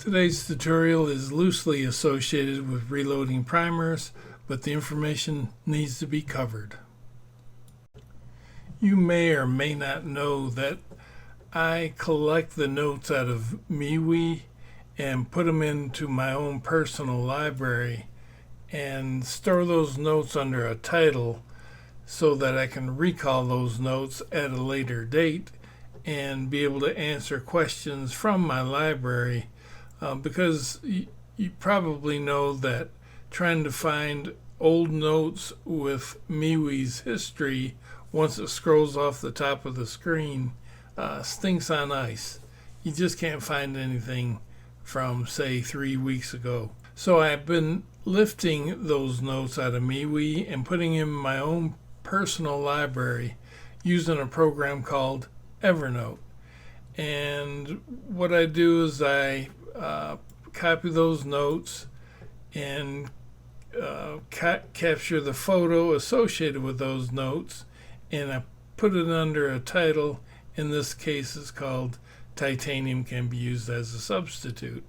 Today's tutorial is loosely associated with reloading primers, but the information needs to be covered. You may or may not know that I collect the notes out of MeWe and put them into my own personal library and store those notes under a title so that I can recall those notes at a later date and be able to answer questions from my library. Because you probably know that trying to find old notes with MeWe's history once it scrolls off the top of the screen stinks on ice. You just can't find anything from, say, 3 weeks ago. So I've been lifting those notes out of MeWe and putting them in my own personal library using a program called Evernote. And what I do is I copy those notes and capture the photo associated with those notes, and I put it under a title. In this case, it's called Titanium Can Be Used as a Substitute.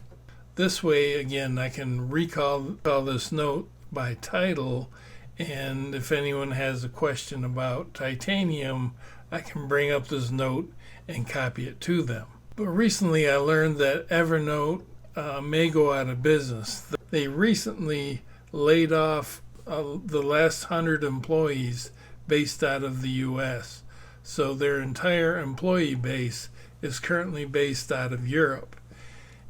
This way, again, I can recall this note by title, and if anyone has a question about titanium, I can bring up this note and copy it to them. But recently I learned that Evernote may go out of business. They recently laid off the last 100 employees based out of the US. So their entire employee base is currently based out of Europe.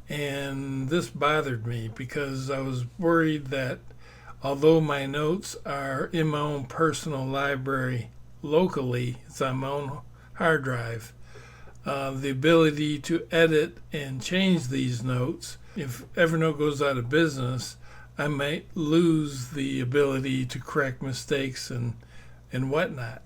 And this bothered me because I was worried that although my notes are in my own personal library locally, it's on my own hard drive, the ability to edit and change these notes, if Evernote goes out of business, I might lose the ability to correct mistakes and whatnot.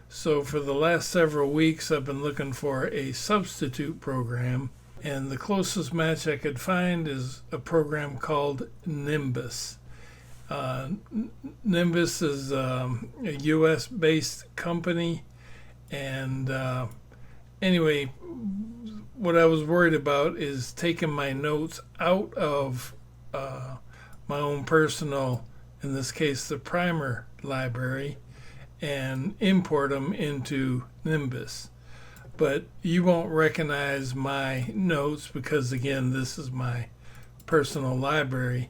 So for the last several weeks, I've been looking for a substitute program, and the closest match I could find is a program called Nimbus. Nimbus is a US-based company, and anyway, what I was worried about is taking my notes out of my own personal, in this case the primer library, and import them into Nimbus. But you won't recognize my notes because, again, this is my personal library.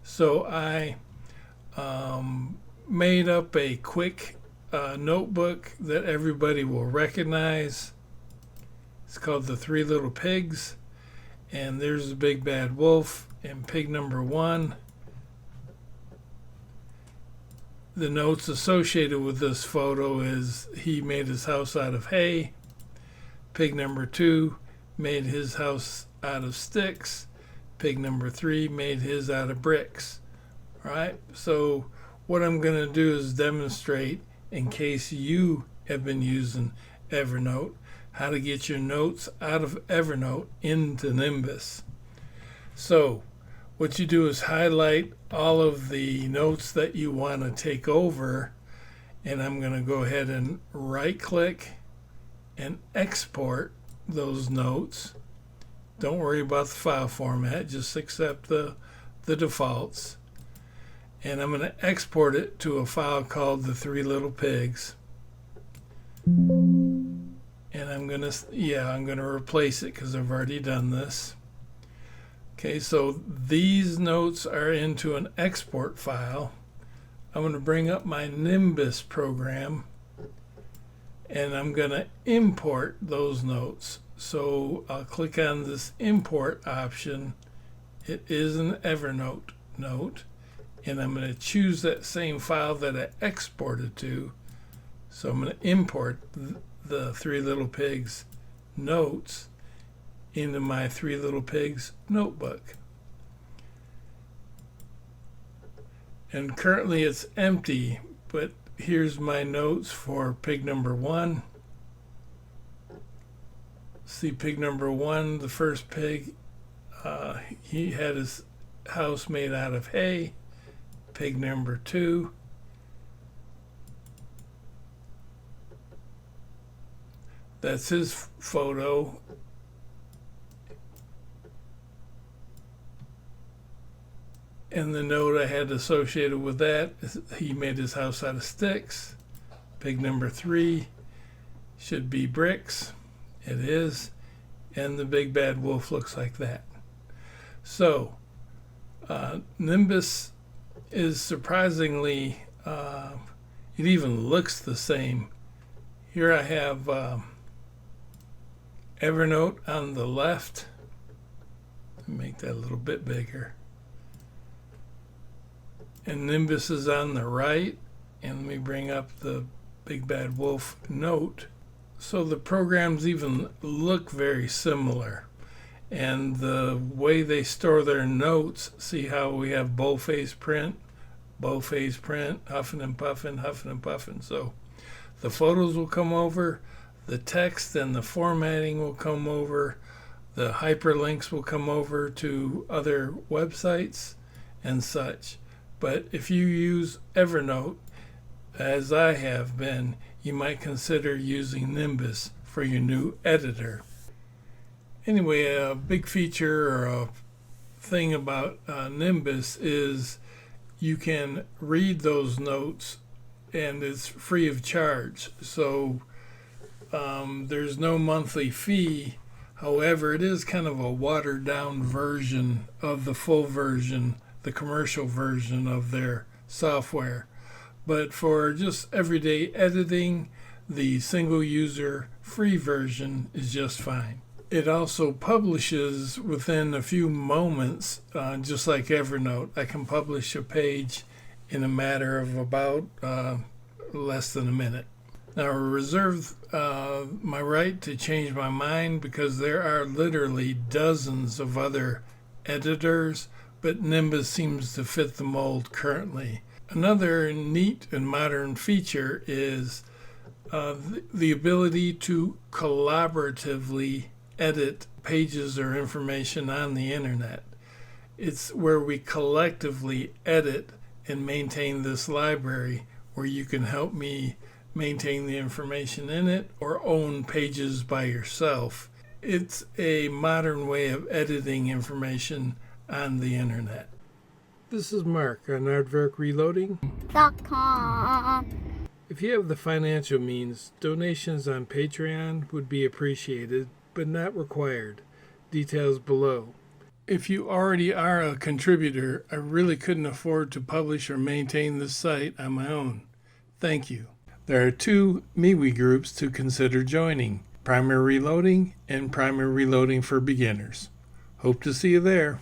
So I made up a quick notebook that everybody will recognize. It's called The Three Little Pigs, and there's the big bad wolf and pig number 1. The notes associated with this photo is he made his house out of hay. Pig number 2 made his house out of sticks. Pig number 3 made his out of bricks. All right, so what I'm going to do is demonstrate, in case you have been using Evernote, how to get your notes out of Evernote into Nimbus. So what you do is highlight all of the notes that you want to take over, and I'm going to go ahead and right click and export those notes. Don't worry about the file format, just accept the defaults. And I'm going to export it to a file called The Three Little Pigs. And I'm going to replace it because I've already done this. Okay, so these notes are into an export file. I'm going to bring up my Nimbus program, and I'm going to import those notes. So I'll click on this import option. It is an Evernote note, and I'm going to choose that same file that I exported to. So I'm going to import the Three Little Pigs notes into my Three Little Pigs notebook. And currently it's empty, but here's my notes for pig number 1. See, pig number 1, the first pig, he had his house made out of hay. Pig number 2, that's his photo. And the note I had associated with that is he made his house out of sticks. Pig number 3 should be bricks. It is. And the big bad wolf looks like that. So, Nimbus is surprisingly, it even looks the same. Here I have Evernote on the left. Let me make that a little bit bigger. And Nimbus is on the right. And let me bring up the Big Bad Wolf note. So the programs even look very similar. And the way they store their notes, see how we have boldface print, huffing and puffing. So the photos will come over, the text and the formatting will come over, the hyperlinks will come over to other websites and such. But if you use Evernote, as I have been, you might consider using Nimbus for your new editor. Anyway, a big feature or a thing about Nimbus is you can read those notes and it's free of charge. So there's no monthly fee. However, it is kind of a watered down version of the full version, the commercial version of their software. But for just everyday editing, the single user free version is just fine. It also publishes within a few moments, just like Evernote. I can publish a page in a matter of about less than a minute. Now, I reserve my right to change my mind because there are literally dozens of other editors, but Nimbus seems to fit the mold currently. Another neat and modern feature is the ability to collaboratively edit pages or information on the internet. It's where we collectively edit and maintain this library where you can help me maintain the information in it or own pages by yourself. It's a modern way of editing information on the internet. This is Mark on aardvarkreloading.com. If you have the financial means, donations on Patreon would be appreciated, but not required. Details below. If you already are a contributor, I really couldn't afford to publish or maintain this site on my own. Thank you. There are 2 MeWe groups to consider joining, Primary Reloading and Primary Reloading for Beginners. Hope to see you there.